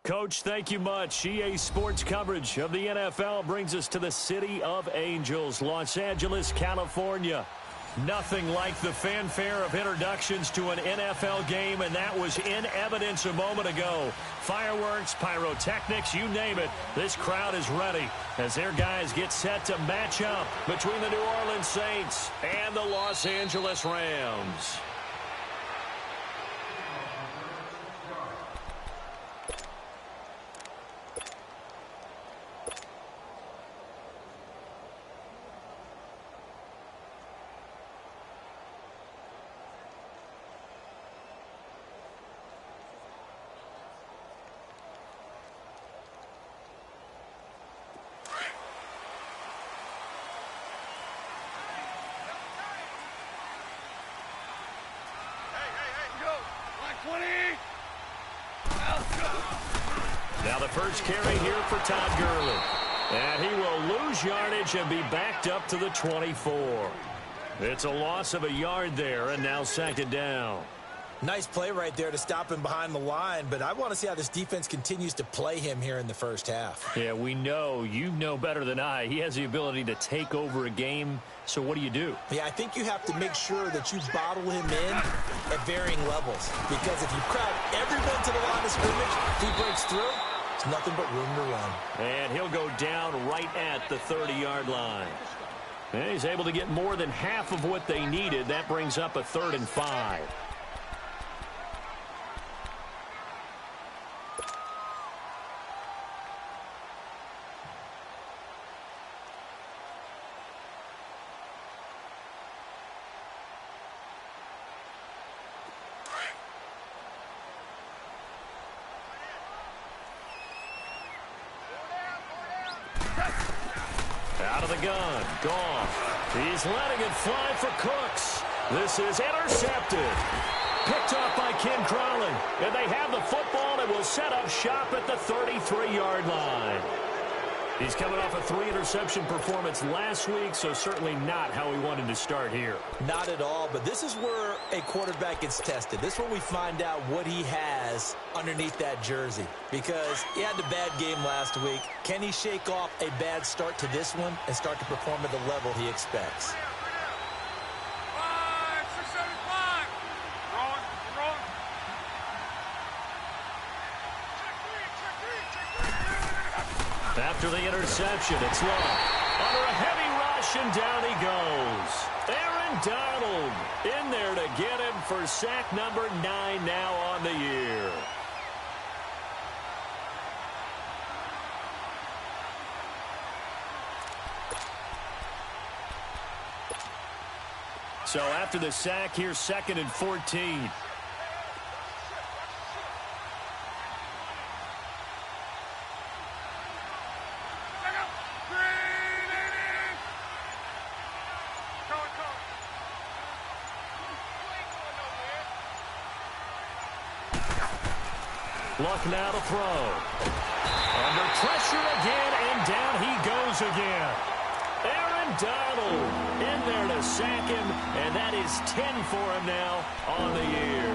Coach, thank you much. EA Sports coverage of the NFL brings us to the City of Angels, Los Angeles, California. Nothing like the fanfare of introductions to an NFL game, and that was in evidence a moment ago. Fireworks, pyrotechnics, you name it. This crowd is ready as their guys get set to match up between the New Orleans Saints and the Los Angeles Rams. Now the first carry here for Todd Gurley. And he will lose yardage and be backed up to the 24. It's a loss of a yard there, and now second down. Nice play right there to stop him behind the line, but I want to see how this defense continues to play him here in the first half. Yeah, we know. You know better than I. He has the ability to take over a game, so what do? Yeah, I think you have to make sure that you bottle him in at varying levels, because if you crowd everyone to the line of scrimmage, if he breaks through, there's nothing but room to run. And he'll go down right at the 30-yard line. And he's able to get more than half of what they needed. That brings up a 3rd and 5. Out of the gun, Goff. He's letting it fly for Cooks. This is intercepted. Picked off by Ken Crawley. And they have the football and will set up shop at the 33-yard line. He's coming off a 3-interception performance last week, so certainly not how he wanted to start here. Not at all, but this is where a quarterback gets tested. This is where we find out what he has underneath that jersey, because he had a bad game last week. Can he shake off a bad start to this one and start to perform at the level he expects? After the interception, it's long. Under a heavy rush, and down he goes. Aaron Donald in there to get him for sack number 9 now on the year. So after the sack, here's 2nd and 14. Luck now to throw. Under pressure again, and down he goes again. Aaron Donald in there to sack him, and that is 10 for him now on the year.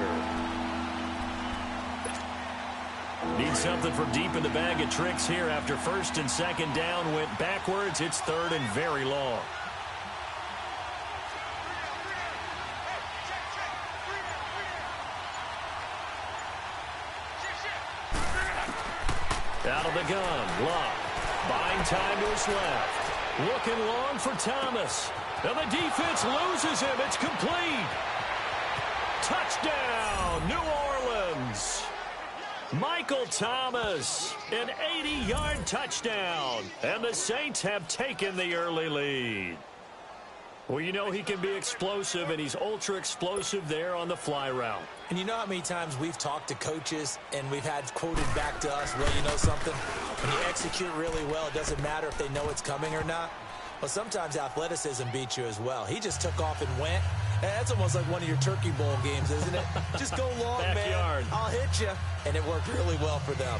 Need something from deep in the bag of tricks here after 1st and 2nd down went backwards. It's 3rd and very long. Out of the gun, Luck. Buying time to his left. Looking long for Thomas. And the defense loses him. It's complete. Touchdown, New Orleans. Michael Thomas, an 80-yard touchdown. And the Saints have taken the early lead. Well, you know he can be explosive, and he's ultra-explosive there on the fly route. And you know how many times we've talked to coaches and we've had quoted back to us, well, you know something? When you execute really well, it doesn't matter if they know it's coming or not. Well, sometimes athleticism beats you as well. He just took off and went. And that's almost like one of your Turkey Bowl games, isn't it? Just go long, Backyard. man. I'll hit you. And it worked really well for them.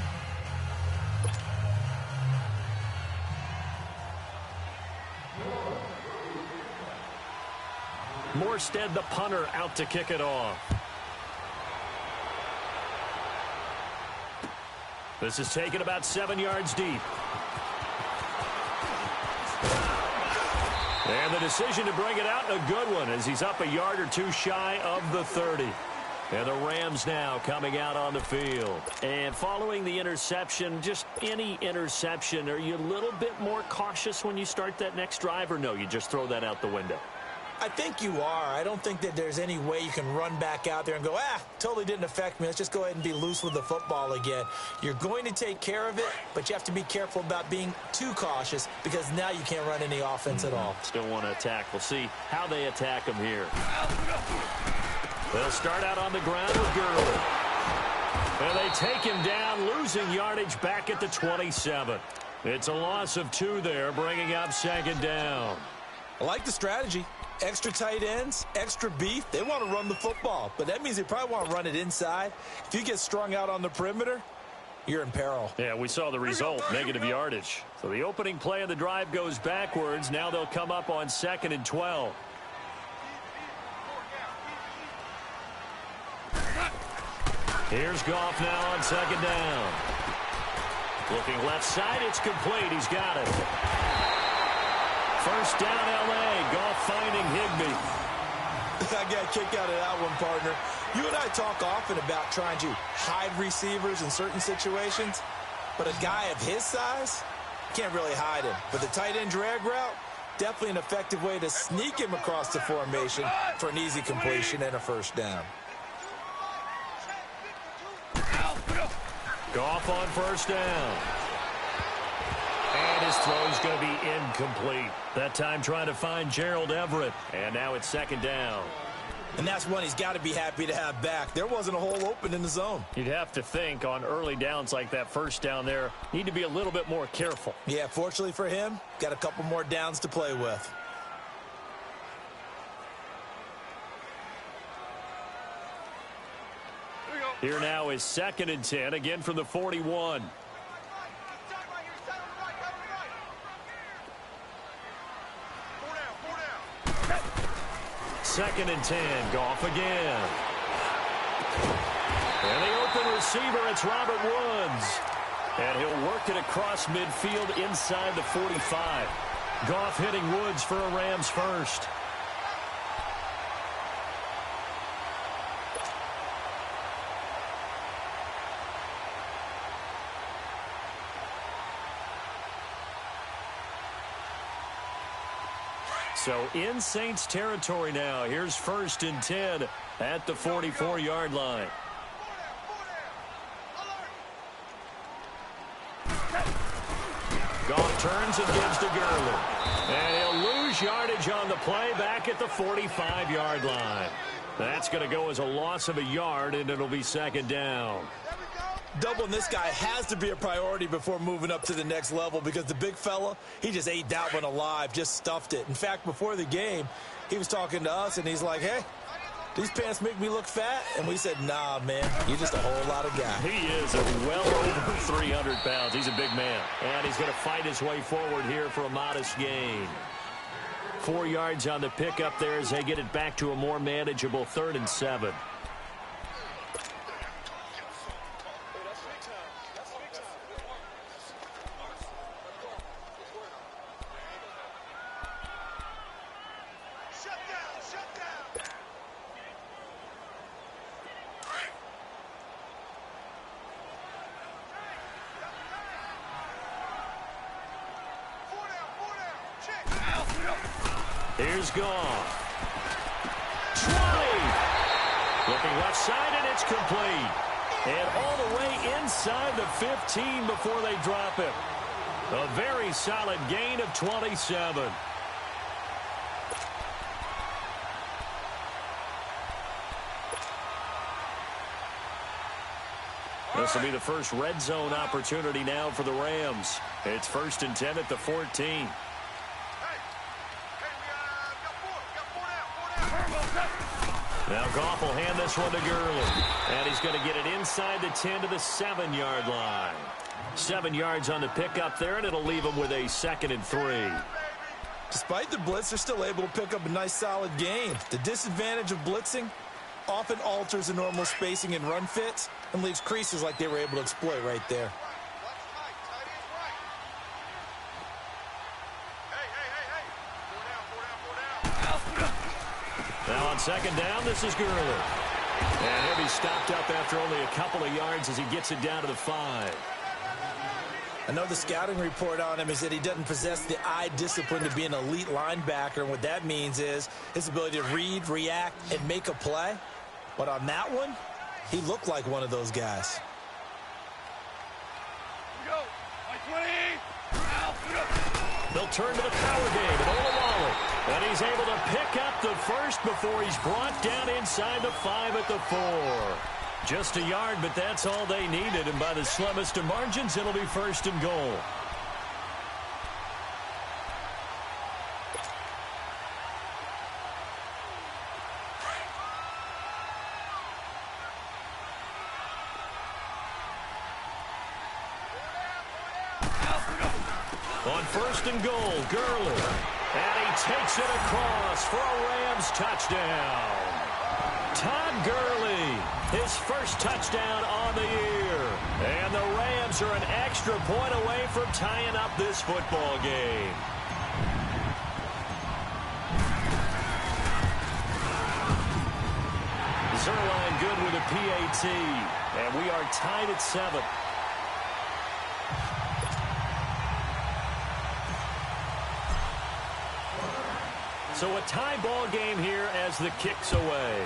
Morstead, the punter, out to kick it off. This is taken about 7 yards deep. And the decision to bring it out, a good one, as he's up a yard or two shy of the 30. And the Rams now coming out on the field. And following the interception, just any interception, are you a little bit more cautious when you start that next drive, or no, you just throw that out the window? I think you are. I don't think that there's any way you can run back out there and go, totally didn't affect me. Let's just go ahead and be loose with the football again. You're going to take care of it, but you have to be careful about being too cautious, because now you can't run any offense at all. Still want to attack. We'll see how they attack him here. They'll start out on the ground with Gurley. And they take him down, losing yardage back at the 27. It's a loss of 2 there, bringing up 2nd down. I like the strategy. Extra tight ends, extra beef. They want to run the football, but that means they probably want to run it inside. If you get strung out on the perimeter, you're in peril. Yeah, we saw the result, negative yardage. So the opening play of the drive goes backwards. Now they'll come up on 2nd and 12. Here's Goff now on 2nd down. Looking left side, it's complete. He's got it. First down, L.A. Goff finding Higbee. I got a kick out of that one, partner. You and I talk often about trying to hide receivers in certain situations, but a guy of his size can't really hide him. But the tight end drag route, definitely an effective way to sneak him across the formation for an easy completion and a first down. Goff on first down. And his throw's going to be incomplete. That time trying to find Gerald Everett. And now it's 2nd down. And that's one he's got to be happy to have back. There wasn't a hole open in the zone. You'd have to think on early downs like that first down there, need to be a little bit more careful. Yeah, fortunately for him, got a couple more downs to play with. Here now is 2nd and 10, again from the 41. Second and 10, Goff again. And the open receiver, it's Robert Woods. And he'll work it across midfield inside the 45. Goff hitting Woods for a Rams first. So in Saints territory now. Here's 1st and 10 at the 44-yard line. Goff turns and gives to Gurley. And he'll lose yardage on the play back at the 45-yard line. That's going to go as a loss of a yard, and it'll be 2nd down. Doubling this guy has to be a priority before moving up to the next level because the big fella, he just ate that one alive, just stuffed it. In fact, before the game, he was talking to us, and he's like, hey, these pants make me look fat? And we said, nah, man, you're just a whole lot of guy. He is well over 300 pounds. He's a big man. And he's going to fight his way forward here for a modest gain. 4 yards on the pickup there as they get it back to a more manageable 3rd and 7. Here's Goff. 20. Looking left side, and it's complete. And all the way inside the 15 before they drop it. A very solid gain of 27. This will be the first red zone opportunity now for the Rams. It's 1st and 10 at the 14. Now Goff will hand this one to Gurley. And he's going to get it inside the 10 to the 7-yard line. 7 yards on the pickup there, and it'll leave him with a 2nd and 3. Despite the blitz, they're still able to pick up a nice solid gain. The disadvantage of blitzing often alters the normal spacing and run fits and leaves creases like they were able to exploit right there. Now on 2nd down, this is Gurley. And he'll be stopped up after only a couple of yards as he gets it down to the 5. I know the scouting report on him is that he doesn't possess the eye discipline to be an elite linebacker. And what that means is his ability to read, react, and make a play. But on that one, he looked like one of those guys. They'll turn to the power game and Olawale. And he's able to pick up the first before he's brought down inside the 5 at the 4. Just a yard, but that's all they needed. And by the slimmest of margins, it'll be 1st and goal. On 1st and goal, Gurley. And he takes it across for a Rams touchdown. Todd Gurley, his first touchdown on the year. And the Rams are an extra point away from tying up this football game. Zerline good with a PAT. And we are tied at 7. So a tie ball game here as the kick's away.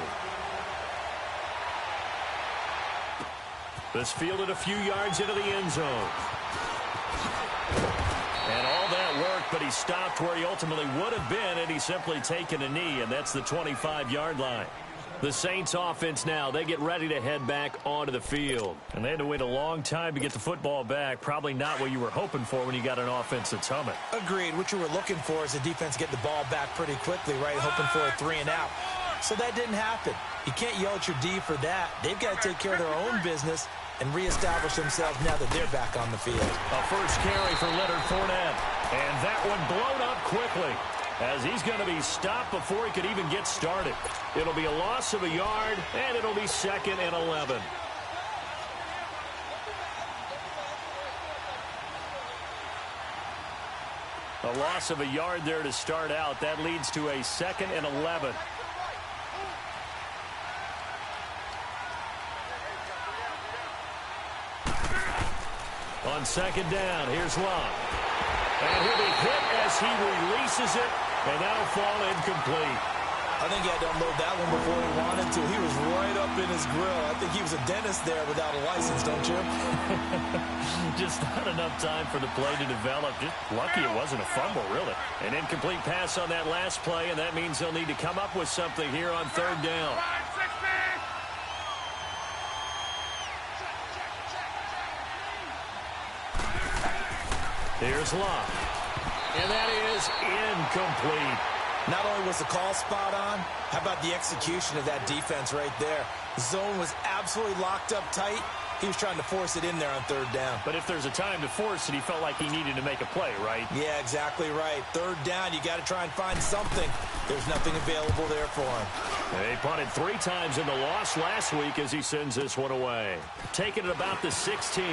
This fielded a few yards into the end zone. And all that worked, but he stopped where he ultimately would have been had he simply taken a knee, and that's the 25-yard line. The Saints offense now, they get ready to head back onto the field. And they had to wait a long time to get the football back. Probably not what you were hoping for when you got an offense that's humming. Agreed. What you were looking for is the defense get the ball back pretty quickly, right? Hoping for a 3 and out. So that didn't happen. You can't yell at your D for that. They've got to take care of their own business and reestablish themselves now that they're back on the field. A first carry for Leonard Fournette. And that one blown up quickly, as he's going to be stopped before he could even get started. It'll be a loss of a yard, and it'll be 2nd and 11. A loss of a yard there to start out. That leads to a 2nd and 11. On 2nd down, here's Locke. And he'll be hit as he releases it, and that'll fall incomplete. I think he had to unload that one before he wanted to. He was right up in his grill. I think he was a dentist there without a license, don't you? Just not enough time for the play to develop. Just lucky it wasn't a fumble, really. An incomplete pass on that last play, and that means they'll need to come up with something here on 3rd down. Here's Locke. And that is incomplete. Not only was the call spot on, how about the execution of that defense right there? The zone was absolutely locked up tight. He was trying to force it in there on 3rd down. But if there's a time to force it, he felt like he needed to make a play, right? Yeah, exactly right. 3rd down, you got to try and find something. There's nothing available there for him. They punted 3 times in the loss last week as he sends this one away. Taking it about the 16.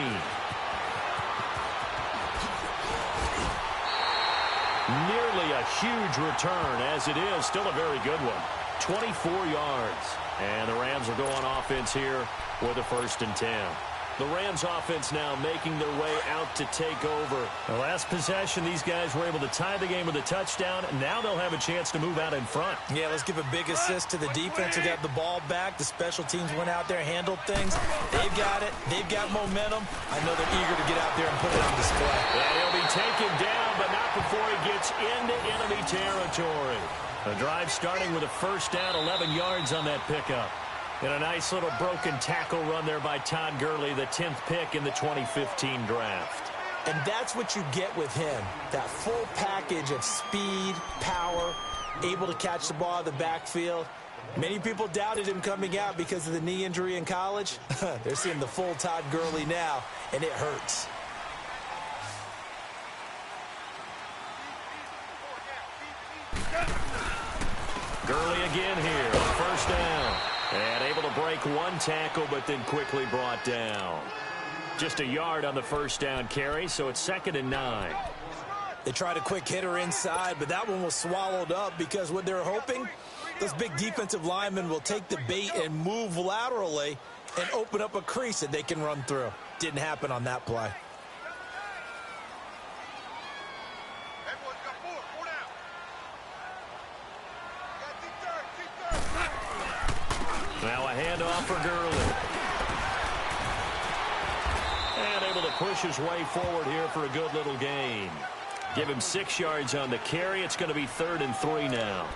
Nearly a huge return, as it is still a very good one. 24 yards. And the Rams are going offense here with a 1st and 10. The Rams offense now making their way out to take over. The last possession, these guys were able to tie the game with a touchdown. Now they'll have a chance to move out in front. Yeah, let's give a big assist to the defense who got the ball back. The special teams went out there, handled things. They've got it. They've got momentum. I know they're eager to get out there and put it on display. Yeah, he'll be taken down, but not before he gets into enemy territory. The drive starting with a 1st down, 11 yards on that pickup. And a nice little broken tackle run there by Todd Gurley, the 10th pick in the 2015 draft. And that's what you get with him, that full package of speed, power, able to catch the ball out of the backfield. Many people doubted him coming out because of the knee injury in college. They're seeing the full Todd Gurley now, and it hurts. Gurley again here on 1st down. And able to break one tackle, but then quickly brought down. Just a yard on the 1st down carry, so it's 2nd and 9. They tried a quick hitter inside, but that one was swallowed up because what they're hoping, those big defensive linemen will take the bait and move laterally and open up a crease that they can run through. Didn't happen on that play. Now a handoff for Gurley. And able to push his way forward here for a good little gain. Give him 6 yards on the carry. It's going to be 3rd and 3 now.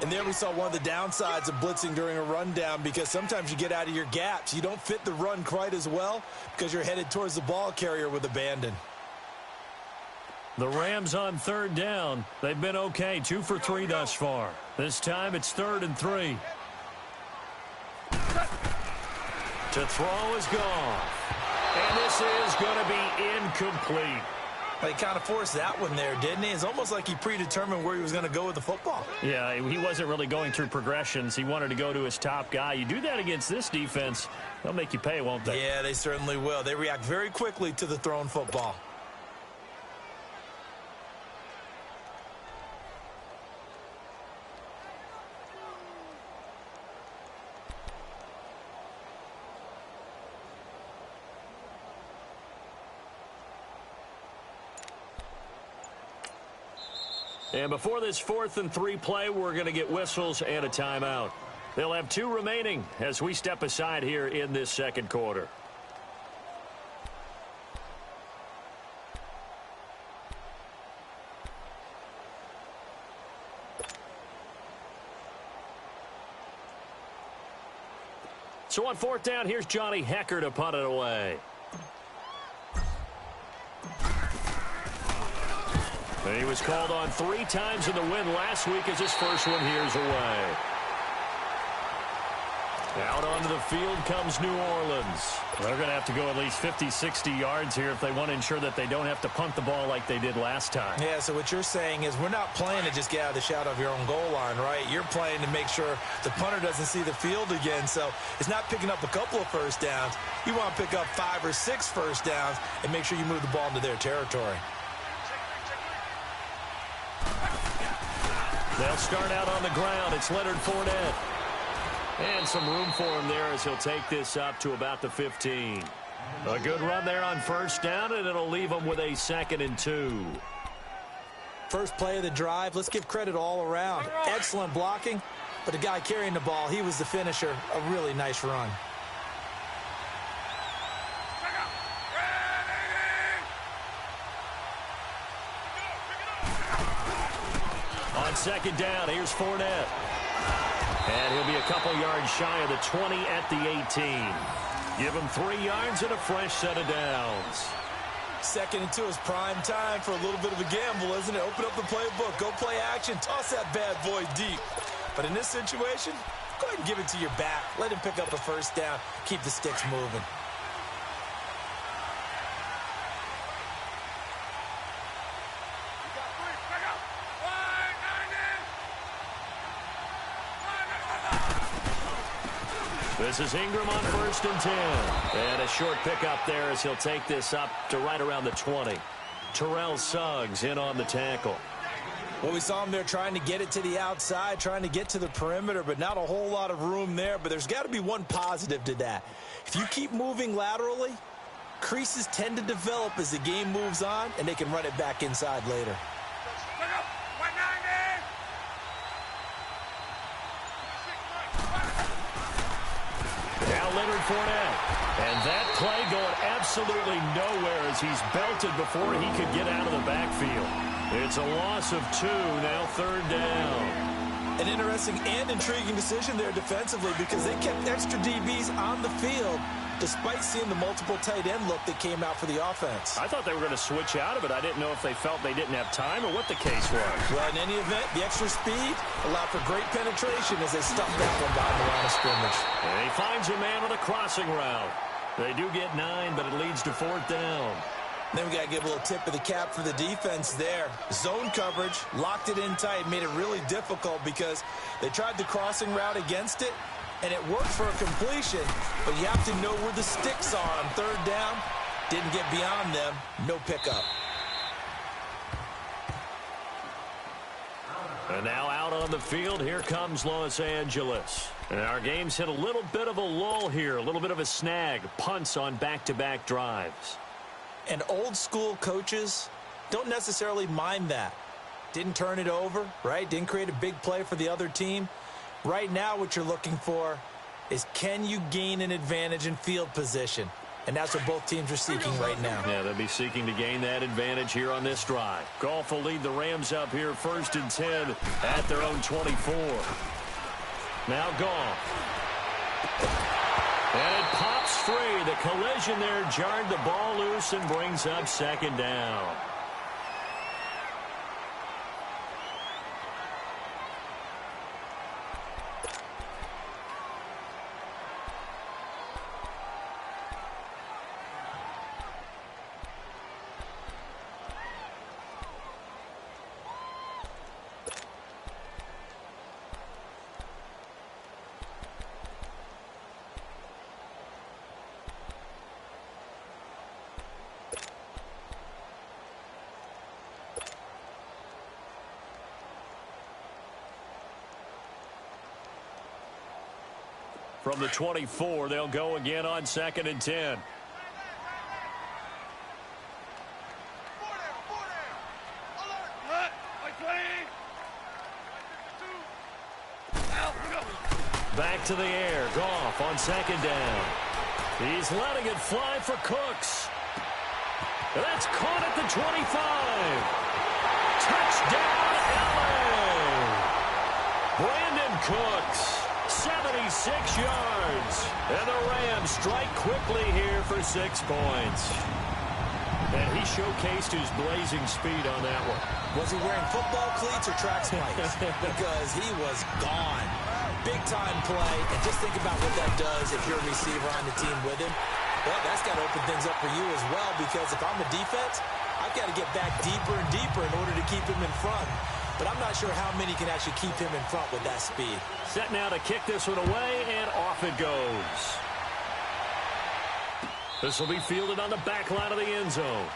And there we saw one of the downsides of blitzing during a rundown, because sometimes you get out of your gaps. You don't fit the run quite as well because you're headed towards the ball carrier with abandon. The Rams on 3rd down. They've been okay, 2 for 3 thus far. This time it's 3rd and 3. To throw is gone. And this is going to be incomplete. He kind of forced that one there, didn't he? It's almost like he predetermined where he was going to go with the football. Yeah, he wasn't really going through progressions. He wanted to go to his top guy. You do that against this defense, they'll make you pay, won't they? Yeah, they certainly will. They react very quickly to the thrown football. And before this 4th and 3 play, we're going to get whistles and a timeout. They'll have 2 remaining as we step aside here in this 2nd quarter. So on 4th down, here's Johnny Hecker to punt it away. He was called on 3 times in the win last week as his first one here's away. Out onto the field comes New Orleans. They're going to have to go at least 50, 60 yards here if they want to ensure that they don't have to punt the ball like they did last time. Yeah, so what you're saying is we're not playing to just get out of the shadow of your own goal line, right? You're playing to make sure the punter doesn't see the field again. So it's not picking up a couple of first downs. You want to pick up 5 or 6 first downs and make sure you move the ball into their territory. They'll start out on the ground. It's Leonard Fournette. And some room for him there as he'll take this up to about the 15. A good run there on first down, and it'll leave him with a 2nd and 2. First play of the drive, let's give credit all around. Excellent blocking, but the guy carrying the ball, he was the finisher. A really nice run. On 2nd down, here's Fournette. And he'll be a couple yards shy of the 20 at the 18. Give him 3 yards and a fresh set of downs. 2nd and 2 is prime time for a little bit of a gamble, isn't it? Open up the playbook, go play action, toss that bad boy deep. But in this situation, go ahead and give it to your back. Let him pick up a first down, keep the sticks moving. This is Ingram on 1st and 10. And a short pickup there as he'll take this up to right around the 20. Terrell Suggs in on the tackle. Well, we saw him there trying to get it to the outside, trying to get to the perimeter, but not a whole lot of room there. But there's got to be one positive to that. If you keep moving laterally, creases tend to develop as the game moves on, and they can run it back inside later. Now Leonard Fournette. And that play going absolutely nowhere as he's belted before he could get out of the backfield. It's a loss of 2, now 3rd down. An interesting and intriguing decision there defensively because they kept extra DBs on the field despite seeing the multiple tight end look that came out for the offense. I thought they were going to switch out of it. I didn't know if they felt they didn't have time or what the case was. Well, in any event, the extra speed allowed for great penetration as they stuffed that one behind the line of scrimmage. And he finds a man on a crossing route. They do get 9, but it leads to 4th down. Then we got to give a little tip of the cap for the defense there. Zone coverage, locked it in tight, made it really difficult because they tried the crossing route against it, and it worked for a completion, but you have to know where the sticks are on 3rd down. Didn't get beyond them, no pickup. And now out on the field, here comes Los Angeles. And our game's hit a little bit of a lull here, a little bit of a snag. Punts on back-to-back drives. And old-school coaches don't necessarily mind that. Didn't turn it over, right? Didn't create a big play for the other team. Right now what you're looking for is can you gain an advantage in field position? And that's what both teams are seeking right now. Yeah, they'll be seeking to gain that advantage here on this drive. Goff will lead the Rams up here 1st and 10 at their own 24. Now Goff. And it pops free. The collision there jarred the ball loose and brings up 2nd down. From the 24, they'll go again on 2nd and 10. Back to the air. Goff on 2nd down. He's letting it fly for Cooks. That's caught at the 25. Touchdown, LA! Brandon Cooks. 76 yards. And the Rams strike quickly here for 6 points. And he showcased his blazing speed on that one. Was he wearing football cleats or track spikes? Because he was gone. Big-time play, and just think about what that does if you're a receiver on the team with him. Well, that's got to open things up for you as well, because if I'm a defense, I've got to get back deeper and deeper in order to keep him in front. But I'm not sure how many can actually keep him in front with that speed. Set now to kick this one away, and off it goes. This will be fielded on the back line of the end zone.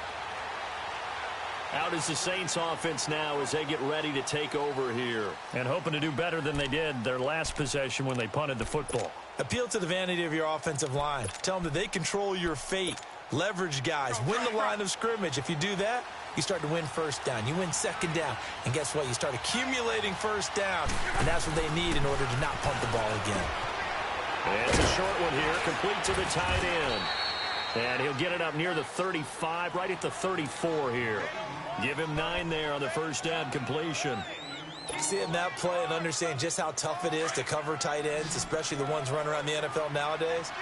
Out is the Saints offense now as they get ready to take over here. And hoping to do better than they did their last possession when they punted the football. Appeal to the vanity of your offensive line. Tell them that they control your fate. Leverage guys. Win the line of scrimmage. If you do that, you start to win first down. You win second down. And guess what? You start accumulating first down. And that's what they need in order to not punt the ball again. And it's a short one here. Complete to the tight end. And he'll get it up near the 35, right at the 34 here. Give him 9 there on the first down completion. Seeing that play and understanding just how tough it is to cover tight ends, especially the ones running around the NFL nowadays,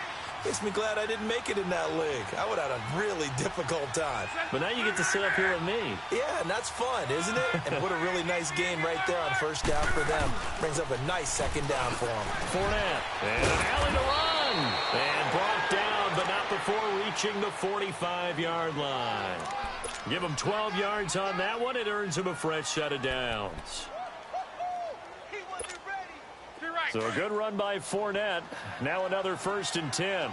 makes me glad I didn't make it in that league. I would have had a really difficult time. But now you get to sit up here with me. Yeah, and that's fun, isn't it? And what a really nice game right there on first down for them. Brings up a nice second down for them. Fournette. And an alley to run. And brought down, but not before reaching the 45-yard line. Give him 12 yards on that one. It earns him a fresh set of downs. So a good run by Fournette. Now another 1st and 10.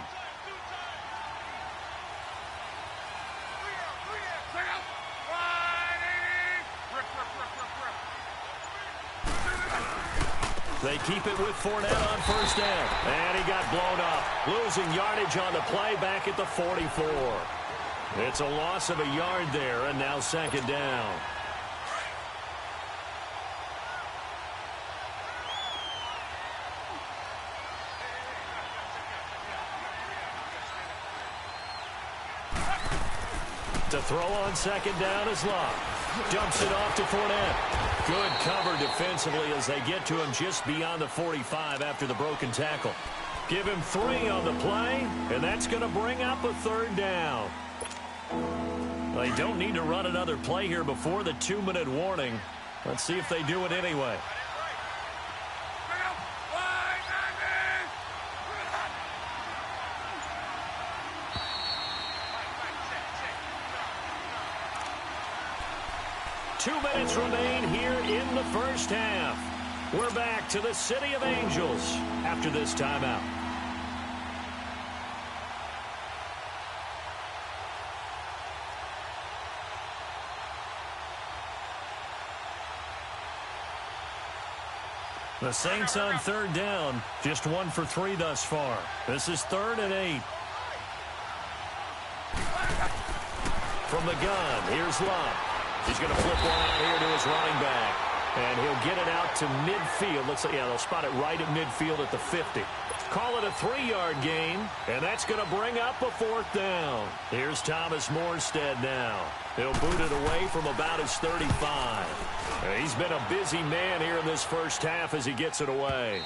They keep it with Fournette on first down. And he got blown up. Losing yardage on the play back at the 44. It's a loss of a yard there, and now second down. To throw on second down is Love. Dumps it off to Fournette. Good cover defensively as they get to him just beyond the 45 after the broken tackle. Give him 3 on the play, and that's going to bring up a 3rd down. They don't need to run another play here before the 2-minute warning. Let's see if they do it anyway. Two minutes remain here in the first half. We're back to the City of Angels after this timeout. The Saints on 3rd down, just 1 for 3 thus far. This is 3rd and 8. From the gun, here's Love. He's going to flip one out here to his running back. And he'll get it out to midfield. Looks like, yeah, they'll spot it right at midfield at the 50. Call it a 3-yard gain, and that's going to bring up a 4th down. Here's Thomas Morstead now. He'll boot it away from about his 35. He's been a busy man here in this first half as he gets it away.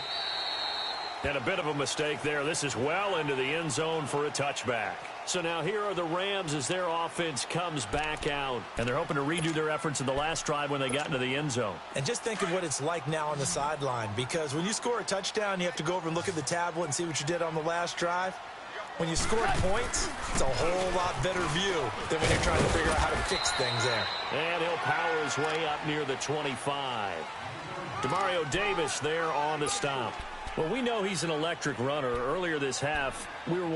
And a bit of a mistake there. This is well into the end zone for a touchback. So now here are the Rams as their offense comes back out. And they're hoping to redo their efforts in the last drive when they got into the end zone. And just think of what it's like now on the sideline. Because when you score a touchdown, you have to go over and look at the tablet and see what you did on the last drive. When you score points, it's a whole lot better view than when you're trying to figure out how to fix things there. And he'll power his way up near the 25. Demario Davis there on the stop. Well, we know he's an electric runner. Earlier this half, you were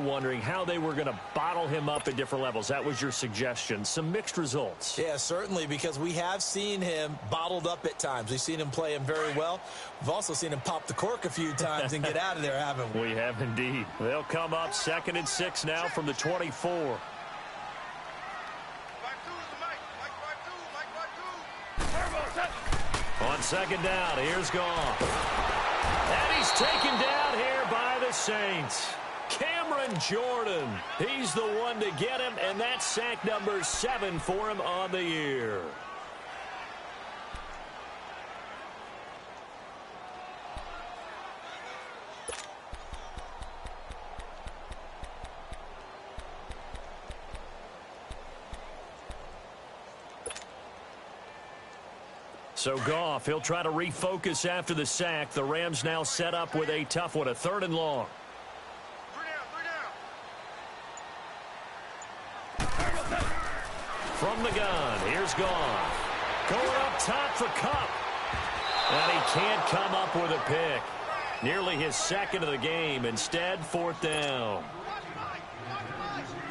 wondering how they were going to bottle him up at different levels. That was your suggestion. Some mixed results. Yeah, certainly, because we have seen him bottled up at times. We've seen him play him very well. We've also seen him pop the cork a few times and get out of there, haven't we? We have indeed. They'll come up 2nd and 6 now from the 24. On second down, here's Goff. And he's taken down here by the Saints. Cameron Jordan. He's the one to get him, and that's sack number 7 for him on the year. So Goff, he'll try to refocus after the sack. The Rams now set up with a tough one, a 3rd and long. From the gun, here's Goff. Going up top for Kupp. And he can't come up with a pick. Nearly his 2nd of the game. Instead, 4th down.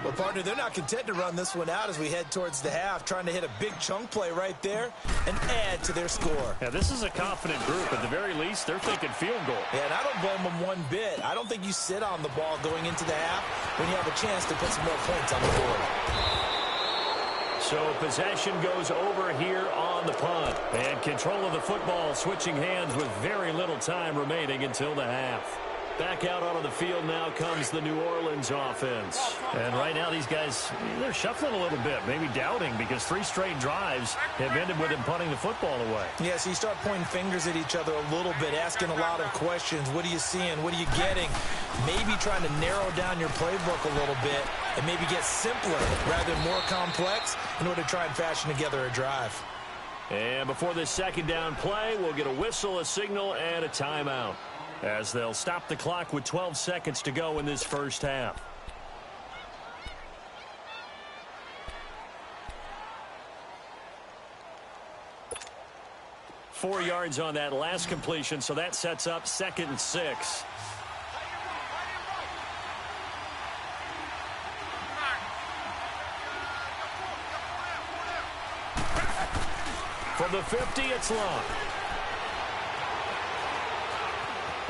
Well, partner, they're not content to run this one out as we head towards the half, trying to hit a big chunk play right there and add to their score. Yeah, this is a confident group. At the very least, they're thinking field goal. Yeah, and I don't blame them one bit. I don't think you sit on the ball going into the half when you have a chance to put some more points on the board. So possession goes over here on the punt. And control of the football switching hands with very little time remaining until the half. Back out onto the field now comes the New Orleans offense. And right now these guys, they're shuffling a little bit, maybe doubting, because 3 straight drives have ended with him punting the football away. Yeah, so you start pointing fingers at each other a little bit, asking a lot of questions. What are you seeing? What are you getting? Maybe trying to narrow down your playbook a little bit and maybe get simpler rather than more complex in order to try and fashion together a drive. And before this 2nd down play, we'll get a whistle, a signal, and a timeout, as they'll stop the clock with 12 seconds to go in this first half. Four yards on that last completion, so that sets up 2nd and 6. From the 50, it's long.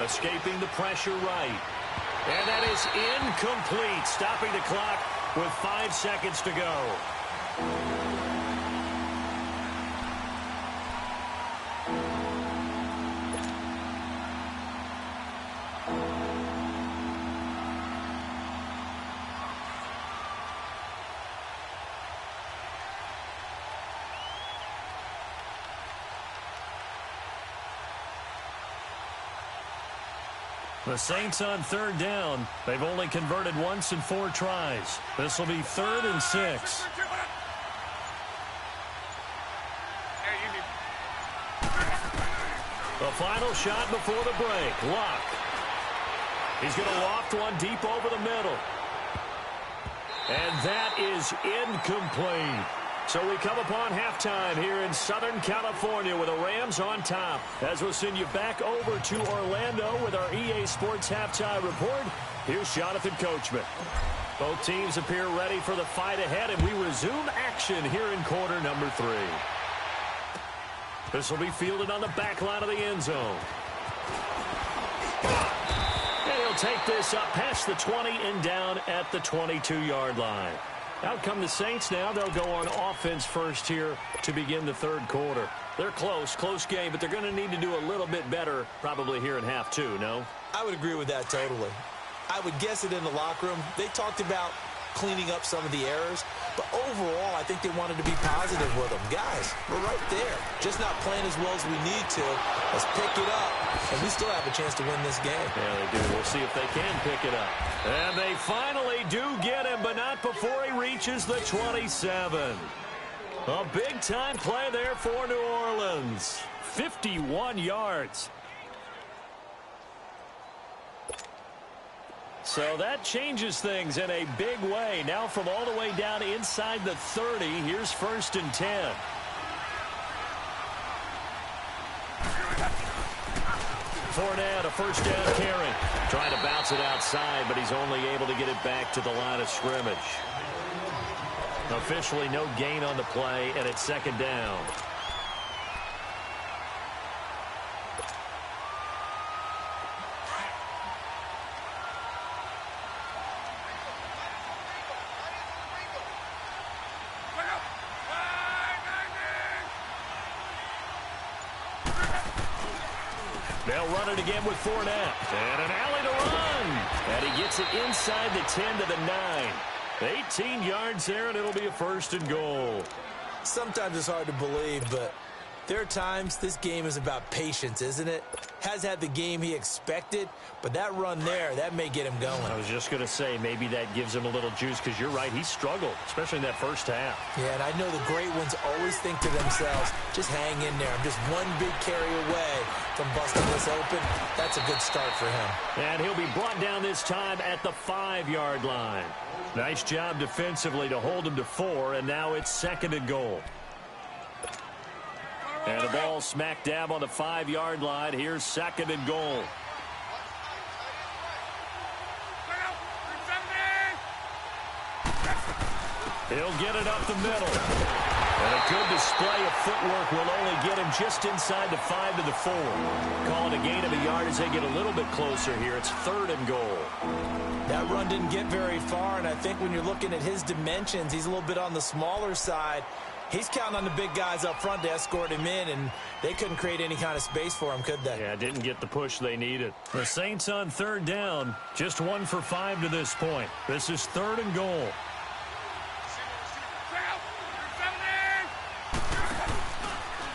Escaping the pressure right. And that is incomplete, stopping the clock with 5 seconds to go. The Saints on 3rd down. They've only converted once in 4 tries. This will be 3rd and 6. The final shot before the break. Luck. He's going to loft one deep over the middle. And that is incomplete. So we come upon halftime here in Southern California with the Rams on top. As we'll send you back over to Orlando with our EA Sports Halftime Report, here's Jonathan Coachman. Both teams appear ready for the fight ahead, and we resume action here in quarter number 3. This will be fielded on the back line of the end zone. And he'll take this up past the 20 and down at the 22-yard line. Out come the Saints now. They'll go on offense first here to begin the 3rd quarter. They're close game, but they're going to need to do a little bit better probably here in half 2, no? I would agree with that totally. I would guess it in the locker room. They talked about cleaning up some of the errors, but overall, I think they wanted to be positive with them. Guys, we're right there. Just not playing as well as we need to. Let's pick it up, and we still have a chance to win this game. Yeah, they do. We'll see if they can pick it up. And they finally do get him, but not before he reaches the 27. A big-time play there for New Orleans. 51 yards. So that changes things in a big way. Now from all the way down inside the 30, here's 1st and 10. Fournette, a 1st down carry. Trying to bounce it outside, but he's only able to get it back to the line of scrimmage. Officially no gain on the play, and it's 2nd down. They'll run it again with Fournette. And an alley to run. And he gets it inside the 10 to the 9. 18 yards there, and it'll be a 1st and goal. Sometimes it's hard to believe, but There are times this game is about patience, isn't it? Has had the game he expected, but that run there, that may get him going. I was just going to say, maybe that gives him a little juice, because you're right, he struggled, especially in that first half. Yeah, and I know the great ones always think to themselves, just hang in there. I'm just one big carry away from busting this open. That's a good start for him. And he'll be brought down this time at the 5-yard line. Nice job defensively to hold him to 4, and now it's 2nd and goal. And the ball smack dab on the 5-yard line. Here's 2nd and goal. He'll get it up the middle. And a good display of footwork will only get him just inside the 5 to the 4. Call it a gain of a yard as they get a little bit closer here. It's 3rd and goal. That run didn't get very far, and I think when you're looking at his dimensions, he's a little bit on the smaller side. He's counting on the big guys up front to escort him in, and they couldn't create any kind of space for him, could they? Yeah, didn't get the push they needed. The Saints on 3rd down, just 1 for 5 to this point. This is 3rd and goal.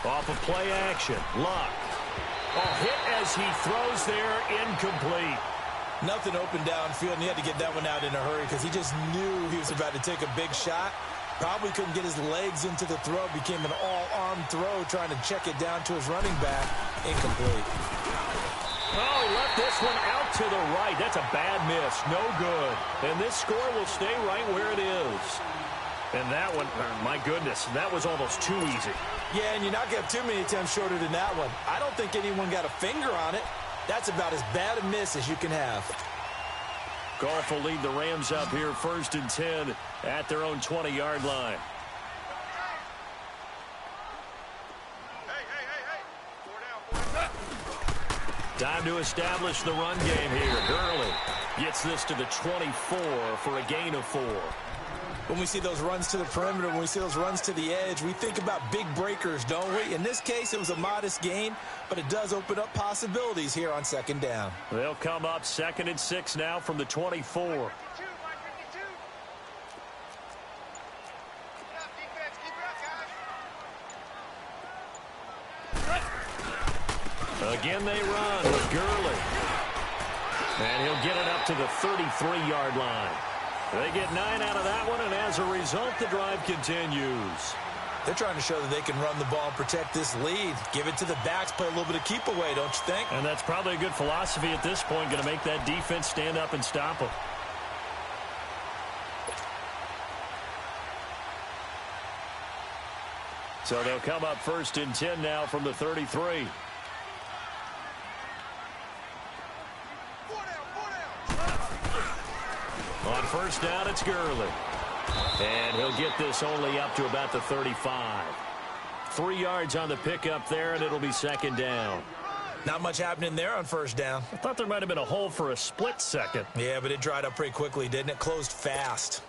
Off of play action, Luck. Oh, hit as he throws there, incomplete. Nothing open downfield, and he had to get that one out in a hurry because he just knew he was about to take a big shot. Probably couldn't get his legs into the throw. Became an all-arm throw trying to check it down to his running back. Incomplete. Oh, he left this one out to the right. That's a bad miss. No good. And this score will stay right where it is. And that one, my goodness, that was almost too easy. Yeah, and you're not going to have too many attempts shorter than that one. I don't think anyone got a finger on it. That's about as bad a miss as you can have. Goff will lead the Rams up here 1st and 10 at their own 20-yard line. Time to establish the run game here. Gurley gets this to the 24 for a gain of 4. When we see those runs to the perimeter, when we see those runs to the edge, we think about big breakers, don't we? In this case, it was a modest gain, but it does open up possibilities here on 2nd down. They'll come up 2nd and 6 now from the 24. Again they run with Gurley. And he'll get it up to the 33-yard line. They get 9 out of that one, and as a result, the drive continues. They're trying to show that they can run the ball and protect this lead. Give it to the backs, play a little bit of keep away, don't you think? And that's probably a good philosophy at this point, going to make that defense stand up and stop them. So they'll come up 1st and 10 now from the 33. On 1st down, it's Gurley. And he'll get this only up to about the 35. 3 yards on the pickup there, and it'll be 2nd down. Not much happening there on 1st down. I thought there might have been a hole for a split second. Yeah, but it dried up pretty quickly, didn't it? Closed fast.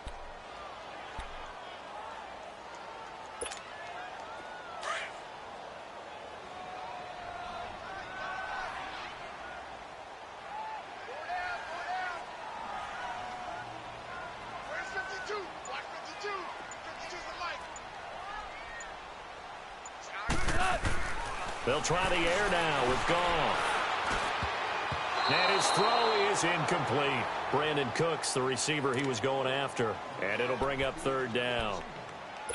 They'll try the air now with Goff. And his throw is incomplete. Brandon Cooks, the receiver he was going after. And it'll bring up 3rd down.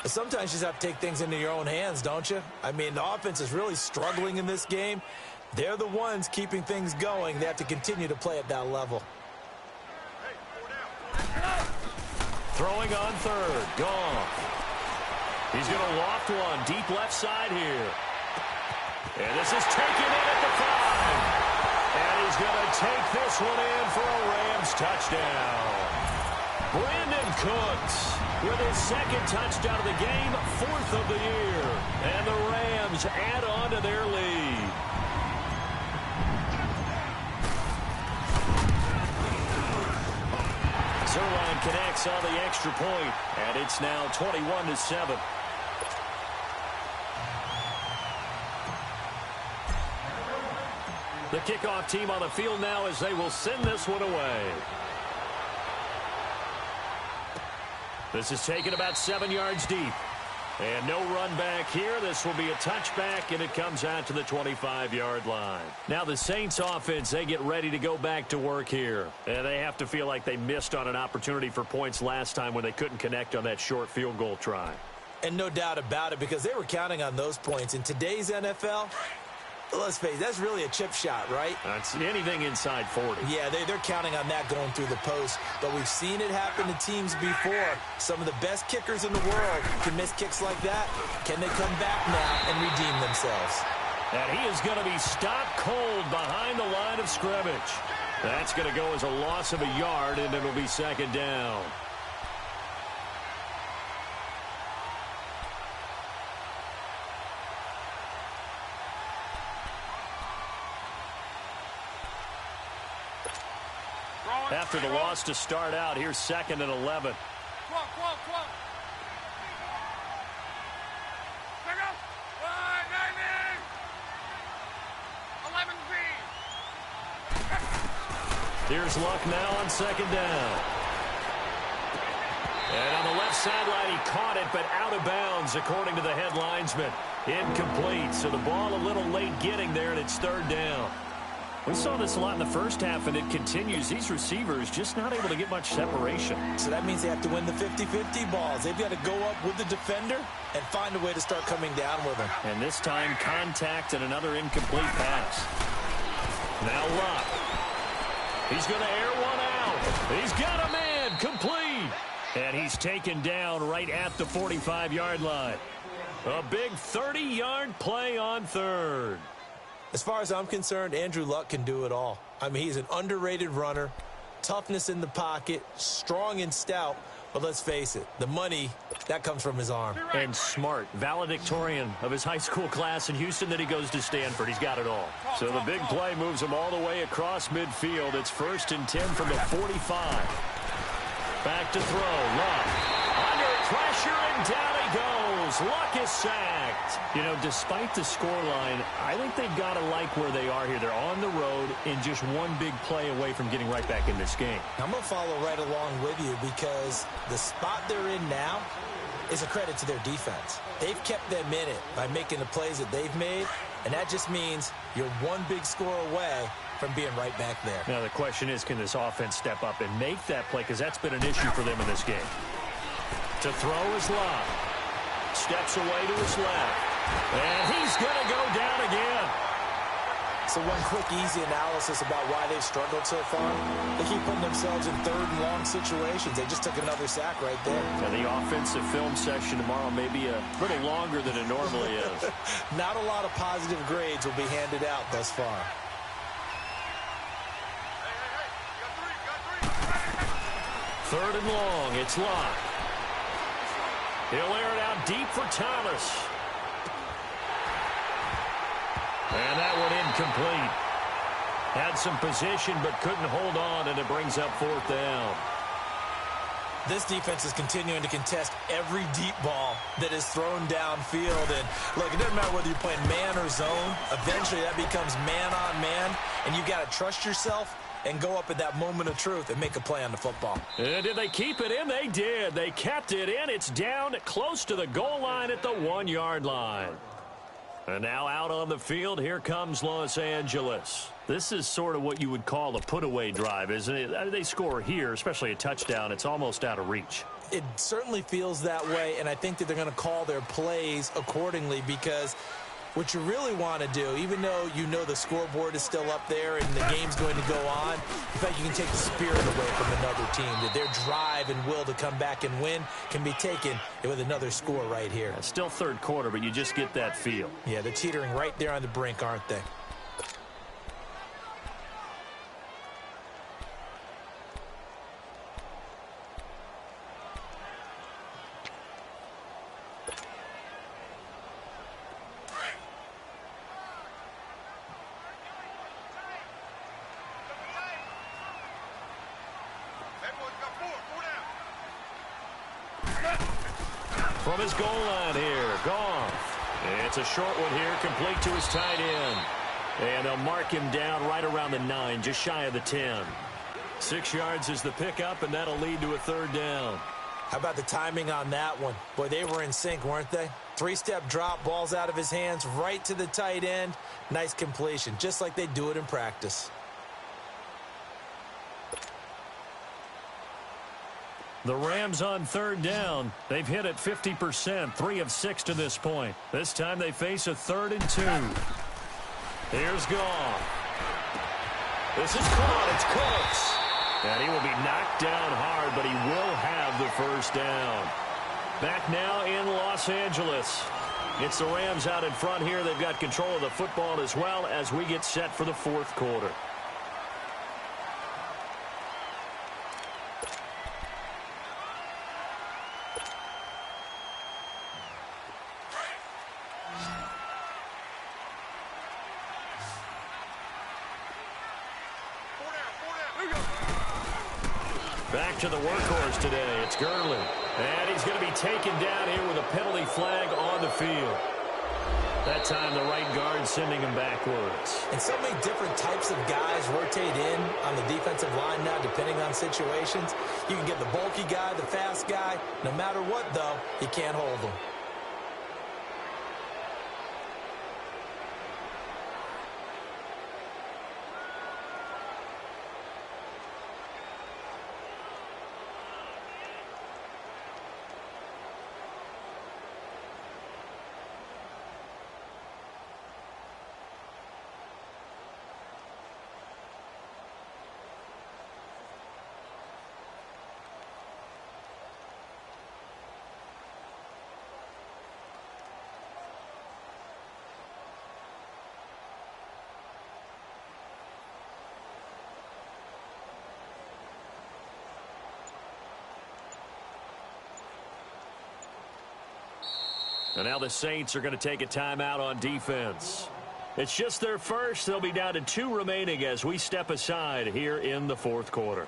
Sometimes you just have to take things into your own hands, don't you? I mean, the offense is really struggling in this game. They're the ones keeping things going. They have to continue to play at that level. Throwing on 3rd. Goff. He's going to loft one deep left side here. And this is taken in at the 5. And he's going to take this one in for a Rams touchdown. Brandon Cooks with his 2nd touchdown of the game, 4th of the year. And the Rams add on to their lead. Zerline connects on the extra point, and it's now 21-7. The kickoff team on the field now as they will send this one away. This is taken about 7 yards deep. And no run back here. This will be a touchback, and it comes out to the 25-yard line. Now the Saints offense, they get ready to go back to work here. And they have to feel like they missed on an opportunity for points last time when they couldn't connect on that short field goal try. And no doubt about it, because they were counting on those points. In today's NFL, let's face it, that's really a chip shot, right? That's anything inside 40. Yeah, they're counting on that going through the post. But we've seen it happen to teams before. Some of the best kickers in the world can miss kicks like that. Can they come back now and redeem themselves? And he is going to be stopped cold behind the line of scrimmage. That's going to go as a loss of a yard, and it'll be second down. After the loss to start out, here's 2nd and 11. Here's Luck now on 2nd down. And on the left sideline, he caught it, but out of bounds, according to the head linesman. Incomplete, so the ball a little late getting there, and it's 3rd down. We saw this a lot in the first half, and it continues. These receivers just not able to get much separation. So that means they have to win the 50-50 balls. They've got to go up with the defender and find a way to start coming down with him. And this time, contact and another incomplete pass. Now Luck. He's going to air one out. He's got a man. Complete. And he's taken down right at the 45-yard line. A big 30-yard play on 3rd. As far as I'm concerned, Andrew Luck can do it all. I mean, he's an underrated runner, toughness in the pocket, strong and stout. But let's face it, the money, that comes from his arm. And smart, valedictorian of his high school class in Houston, then he goes to Stanford. He's got it all. So the big play moves him all the way across midfield. It's 1st and 10 from the 45. Back to throw. Luck. Under pressure, and down he goes. Luck is sacked. You know, despite the scoreline, I think they've got to like where they are here. They're on the road and just one big play away from getting right back in this game. I'm going to follow right along with you because the spot they're in now is a credit to their defense. They've kept them in it by making the plays that they've made, and that just means you're one big score away from being right back there. Now the question is, can this offense step up and make that play? Because that's been an issue for them in this game. To throw is Luck. Steps away to his left. And he's going to go down again. So one quick, easy analysis about why they've struggled so far. They keep putting themselves in 3rd and long situations. They just took another sack right there. And the offensive film session tomorrow may be a little longer than it normally is. Not a lot of positive grades will be handed out thus far. Third and long, it's Luck. He'll air it out deep for Thomas. And that one incomplete. Had some position but couldn't hold on, and it brings up 4th down. This defense is continuing to contest every deep ball that is thrown downfield. And look, it doesn't matter whether you're playing man or zone. Eventually that becomes man on man, and you got to trust yourself and go up at that moment of truth and make a play on the football. And did they keep it in? They did. They kept it in. It's down close to the goal line at the 1-yard line. And now out on the field, here comes Los Angeles. This is sort of what you would call a put-away drive, isn't it? They score here, especially a touchdown. It's almost out of reach. It certainly feels that way, and I think that they're going to call their plays accordingly because what you really want to do, even though you know the scoreboard is still up there and the game's going to go on, in fact, you can take the spirit away from another team. That their drive and will to come back and win can be taken with another score right here. It's still 3rd quarter, but you just get that feel. Yeah, they're teetering right there on the brink, aren't they? From his goal line here, Goff. It's a short one here, complete to his tight end. And they'll mark him down right around the 9, just shy of the 10. 6 yards is the pickup, and that'll lead to a 3rd down. How about the timing on that one? Boy, they were in sync, weren't they? Three-step drop, balls out of his hands, right to the tight end. Nice completion, just like they do it in practice. The Rams on third down. They've hit it 50%, 3 of 6 to this point. This time they face a 3rd and 2. Here's Goff. This is caught. It's Cooks. And he will be knocked down hard, but he will have the first down. Back now in Los Angeles. It's the Rams out in front here. They've got control of the football as well as we get set for the 4th quarter. Back to the workhorse today. It's Gurley. And he's going to be taken down here with a penalty flag on the field. That time the right guard sending him backwards. And so many different types of guys rotate in on the defensive line now depending on situations. You can get the bulky guy, the fast guy. No matter what, though, you can't hold them. And now the Saints are going to take a timeout on defense. It's just their first. They'll be down to 2 remaining as we step aside here in the 4th quarter.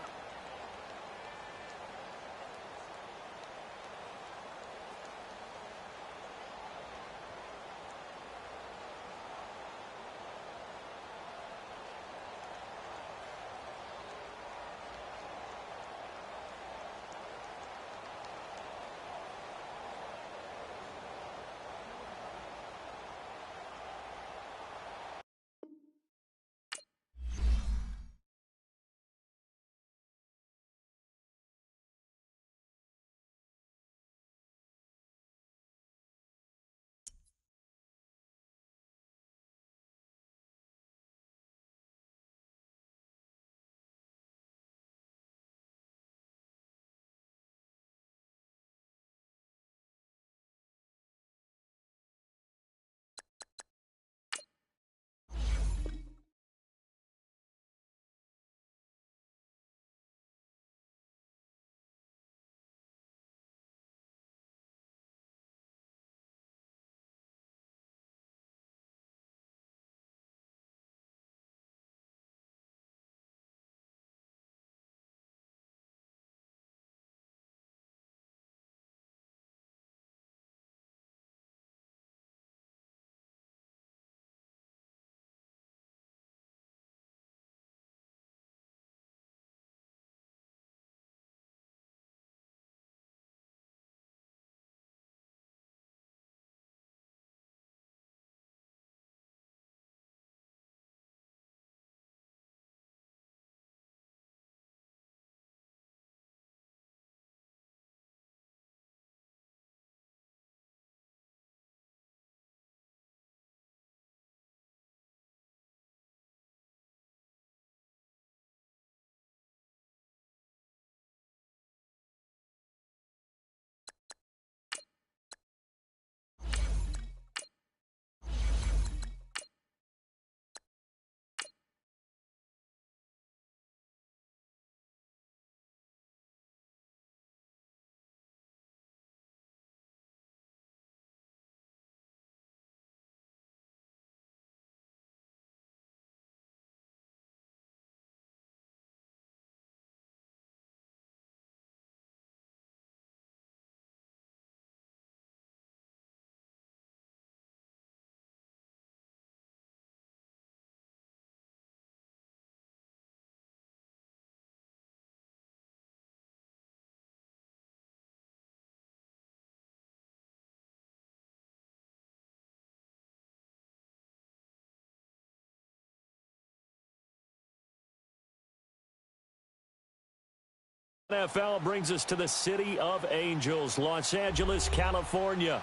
NFL brings us to the City of Angels, Los Angeles, California.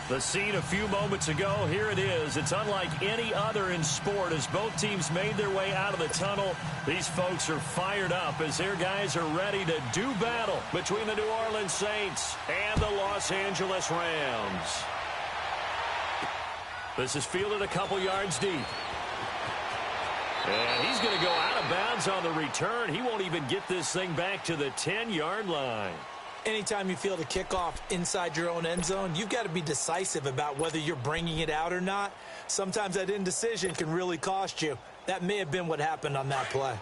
The scene a few moments ago, here it is. It's unlike any other in sport as both teams made their way out of the tunnel. These folks are fired up as their guys are ready to do battle between the New Orleans Saints and the Los Angeles Rams. This is fielded a couple yards deep. And he's going to go out of bounds on the return. He won't even get this thing back to the 10-yard line. Anytime you field a kickoff inside your own end zone, you've got to be decisive about whether you're bringing it out or not. Sometimes that indecision can really cost you. That may have been what happened on that play.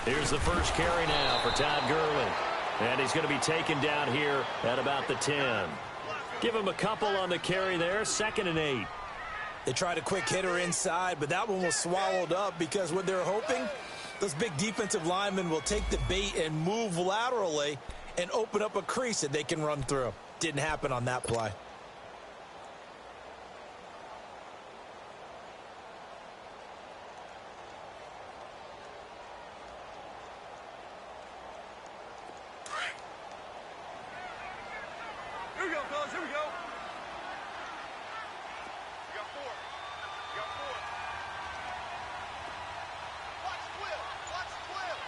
Here's the first carry now for Todd Gurley. And he's going to be taken down here at about the 10. Give him a couple on the carry there, 2nd and 8. They tried a quick hitter inside, but that one was swallowed up because what they're hoping, those big defensive linemen will take the bait and move laterally and open up a crease that they can run through. Didn't happen on that play. Here we go, fellas. Here we go. You got 4. You got 4. Watch Cliff. Watch Cliff.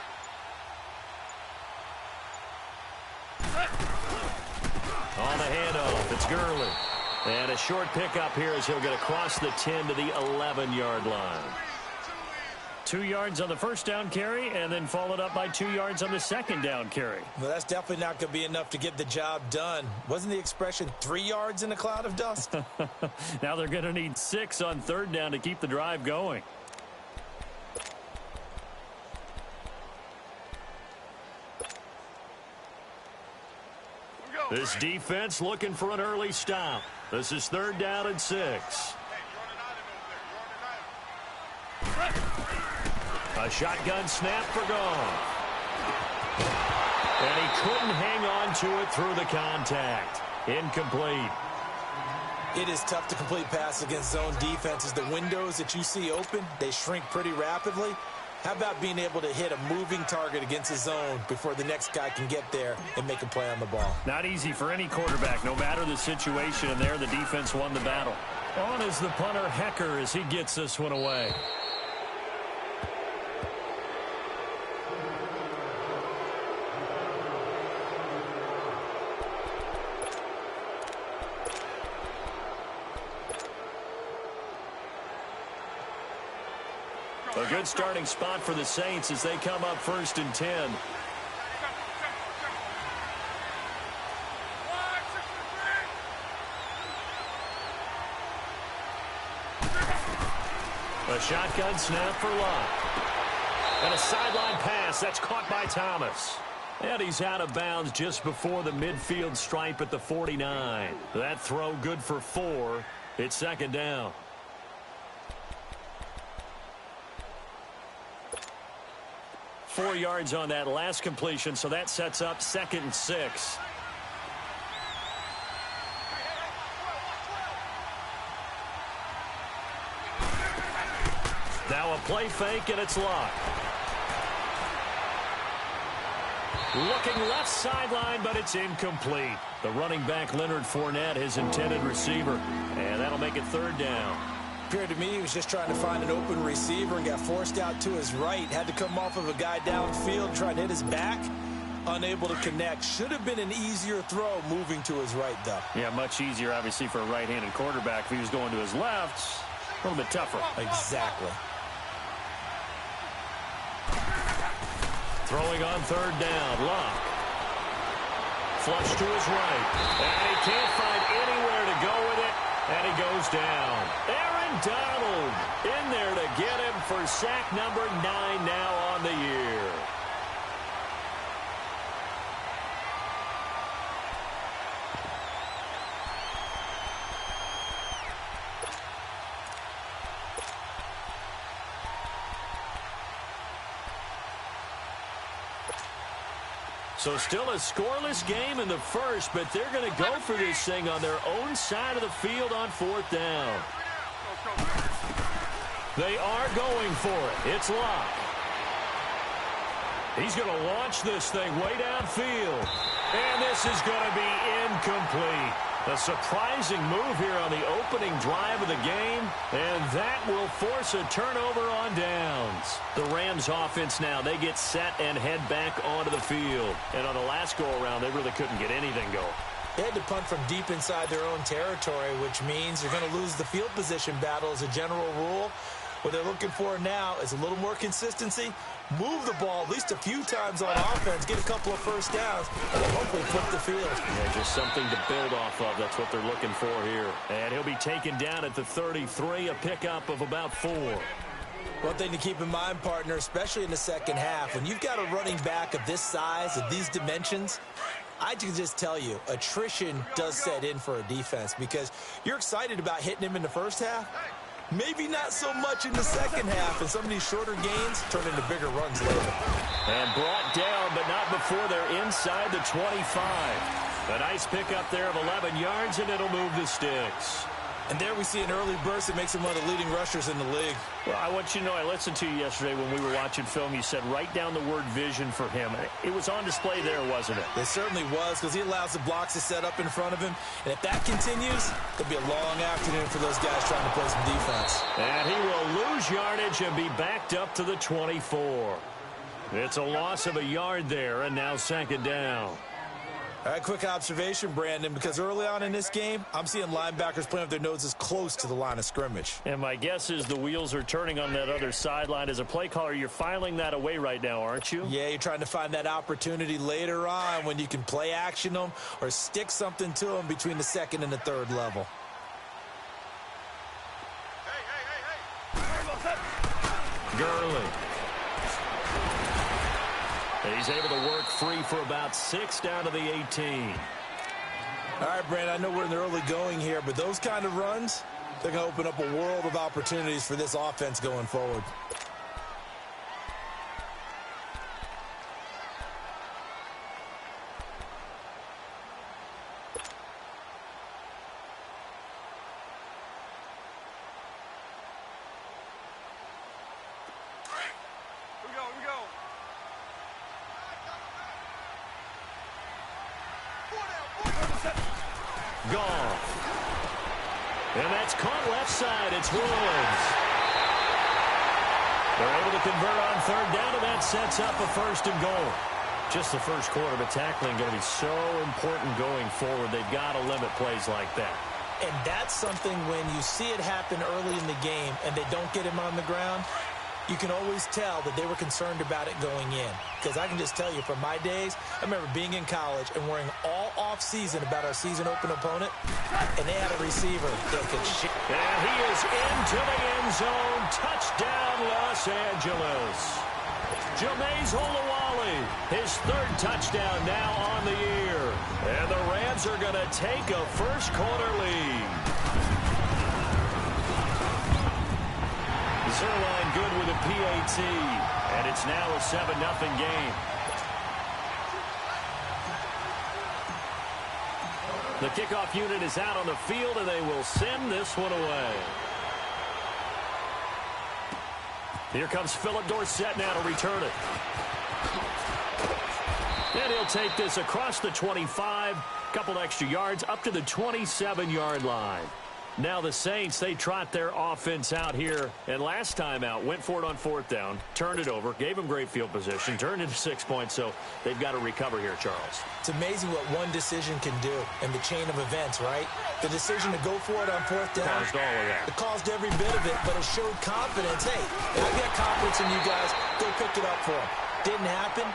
On the handoff, it's Gurley. And a short pickup here as he'll get across the 10 to the 11-yard line. 2 yards on the first down carry, and then followed up by 2 yards on the second down carry. Well, that's definitely not going to be enough to get the job done. Wasn't the expression 3 yards in a cloud of dust? Now they're going to need 6 on third down to keep the drive going. This defense looking for an early stop. This is 3rd down and 6. A shotgun snap for Goff. And he couldn't hang on to it through the contact. Incomplete. It is tough to complete passes against zone defenses. The windows that you see open, they shrink pretty rapidly. How about being able to hit a moving target against a zone before the next guy can get there and make a play on the ball? Not easy for any quarterback, no matter the situation. And there, the defense won the battle. On is the punter, Hecker, as he gets this one away. A good starting spot for the Saints as they come up 1st and 10. A shotgun snap for Locke. And a sideline pass that's caught by Thomas. And he's out of bounds just before the midfield stripe at the 49. That throw good for 4. It's 2nd down. Four yards on that last completion, so that sets up 2nd and 6. Now a play fake, and it's Locke. Looking left sideline, but it's incomplete. The running back, Leonard Fournette, his intended receiver. And that'll make it 3rd down. Appeared to me he was just trying to find an open receiver and got forced out to his right. Had to come off of a guy downfield, trying to hit his back. Unable to connect. Should have been an easier throw moving to his right, though. Yeah, much easier, obviously, for a right-handed quarterback. If he was going to his left, a little bit tougher. Exactly. Throwing on 3rd down, Locke. Flush to his right. And he can't find anywhere to go with it. And he goes down. Aaron Donald in there to get him for sack number 9 now on the year. So still a scoreless game in the first, but they're going to go for this thing on their own side of the field on 4th down. They are going for it. It's Locke. He's going to launch this thing way downfield. And this is going to be incomplete. A surprising move here on the opening drive of the game, and that will force a turnover on downs. The Rams offense now, they get set and head back onto the field. And on the last go-around, they really couldn't get anything going. They had to punt from deep inside their own territory, which means you're going to lose the field position battle as a general rule. What they're looking for now is a little more consistency, move the ball at least a few times on offense, get a couple of first downs, and then hopefully flip the field. Yeah, just something to build off of. That's what they're looking for here. And he'll be taken down at the 33, a pickup of about 4. One thing to keep in mind, partner, especially in the second half, when you've got a running back of this size, of these dimensions, I can just tell you, attrition does set in for a defense because you're excited about hitting him in the first half. Maybe not so much in the second half, and some of these shorter gains turn into bigger runs later. And brought down, but not before they're inside the 25. A nice pickup there of 11 yards, and it'll move the sticks. And there we see an early burst that makes him one of the leading rushers in the league. Well, I want you to know, I listened to you yesterday when we were watching film. You said write down the word vision for him. It was on display there, wasn't it? It certainly was, because he allows the blocks to set up in front of him. And if that continues, it'll be a long afternoon for those guys trying to play some defense. And he will lose yardage and be backed up to the 24. It's a loss of a yard there, and now second down. All right, quick observation, Brandon, because early on in this game, I'm seeing linebackers playing with their noses close to the line of scrimmage. And my guess is the wheels are turning on that other sideline. As a play caller, you're filing that away right now, aren't you? Yeah, you're trying to find that opportunity later on when you can play action them or stick something to them between the second and the third level. Gurley. And he's able to work free for about 6 down to the 18. All right, Brandon, I know we're in the early going here, but those kind of runs, they're going to open up a world of opportunities for this offense going forward. Gone. And that's caught left side. It's Woods. They're able to convert on third down, and that sets up a first and goal. Just the first quarter, but tackling going to be so important going forward. They've got to limit plays like that. And that's something when you see it happen early in the game and they don't get him on the ground, you can always tell that they were concerned about it going in. Because I can just tell you from my days, I remember being in college and worrying all off-season about our season-open opponent, and they had a receiver that could shit. And he is into the end zone. Touchdown, Los Angeles. Jameis Olawale, his third touchdown now on the year. And the Rams are going to take a first-quarter lead. Zerline good with a PAT, and it's now a 7-0 game. The kickoff unit is out on the field, and they will send this one away. Here comes Philip Dorsett now to return it. And he'll take this across the 25, couple extra yards, up to the 27-yard line. Now the Saints, they trot their offense out here. And last time out, went for it on fourth down, turned it over, gave them great field position, turned into 6 points. So they've got to recover here, Charles. It's amazing what one decision can do in the chain of events, right? The decision to go for it on fourth down. Caused all of that. It caused every bit of it, but it showed confidence. Hey, I've got confidence in you guys. Go pick it up for them. Didn't happen.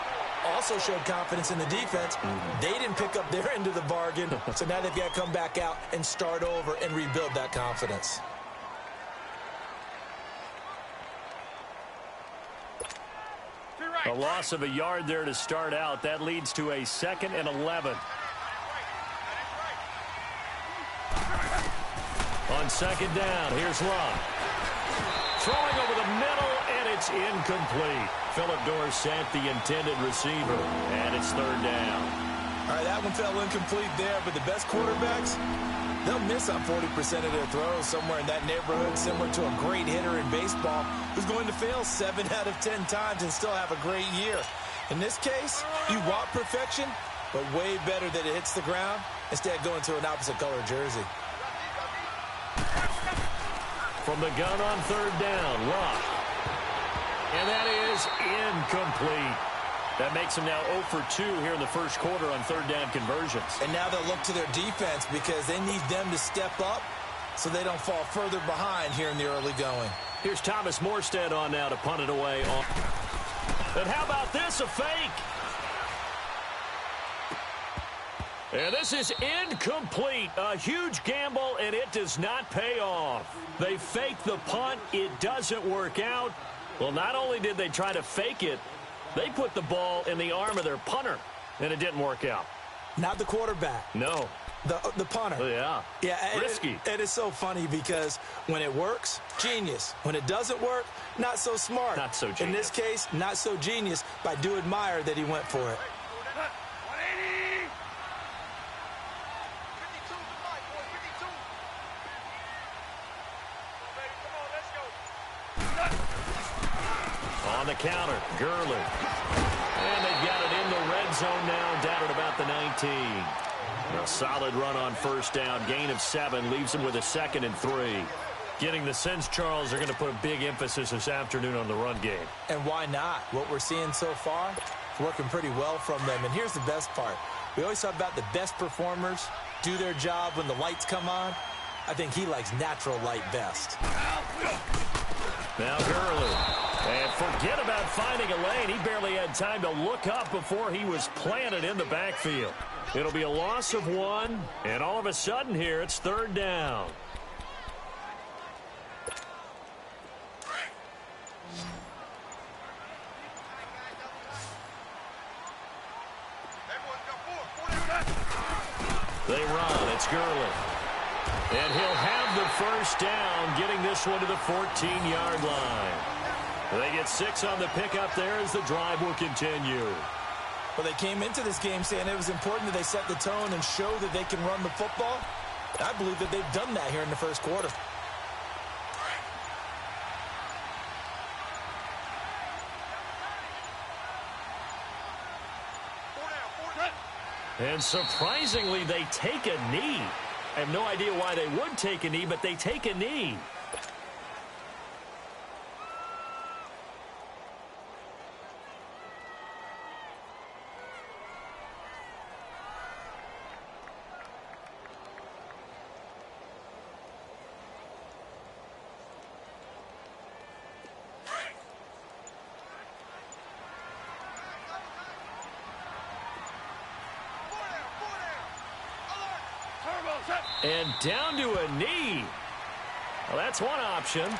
Also showed confidence in the defense. They didn't pick up their end of the bargain, so now they've got to come back out and start over and rebuild that confidence. A loss of a yard there to start out. That leads to a 2nd and 11. On second down, here's Locke. Throwing over the middle, and it's incomplete. Philip Dorsett, the intended receiver, and it's third down. All right, that one fell incomplete there, but the best quarterbacks, they'll miss on 40% of their throws, somewhere in that neighborhood, similar to a great hitter in baseball who's going to fail 7 out of 10 times and still have a great year. In this case, you want perfection, but way better that it hits the ground instead of going to an opposite color jersey. From the gun on third down, Luck. And that is incomplete. That makes them now 0 for 2 here in the first quarter on third down conversions. And now they'll look to their defense because they need them to step up so they don't fall further behind here in the early going. Here's Thomas Morstead on now to punt it away. And how about this, a fake? And this is incomplete. A huge gamble, and it does not pay off. They fake the punt. It doesn't work out. Well, not only did they try to fake it, they put the ball in the arm of their punter, and it didn't work out. Not the quarterback. No. The punter. Yeah. Yeah. Risky. It is so funny because when it works, genius. When it doesn't work, not so smart. Not so genius. In this case, not so genius, but I do admire that he went for it. 180. 52 tonight, boy, 52. Baby, come on, let's go. On the counter, Gurley. And they've got it in the red zone now, down at about the 19. A solid run on first down. Gain of 7 leaves them with a 2nd and 3. Getting the sense, Charles, they're going to put a big emphasis this afternoon on the run game. And why not? What we're seeing so far is working pretty well from them. And here's the best part. We always talk about the best performers do their job when the lights come on. I think he likes natural light best. Now Gurley. And forget about finding a lane. He barely had time to look up before he was planted in the backfield. It'll be a loss of 1, and all of a sudden here, it's third down. They run. It's Gurley. And he'll have the first down, getting this one to the 14-yard line. They get 6 on the pickup there as the drive will continue. Well, they came into this game saying it was important that they set the tone and show that they can run the football. I believe that they've done that here in the first quarter. And surprisingly, they take a knee. I have no idea why they would take a knee, but they take a knee. And down to a knee. Well, that's one option.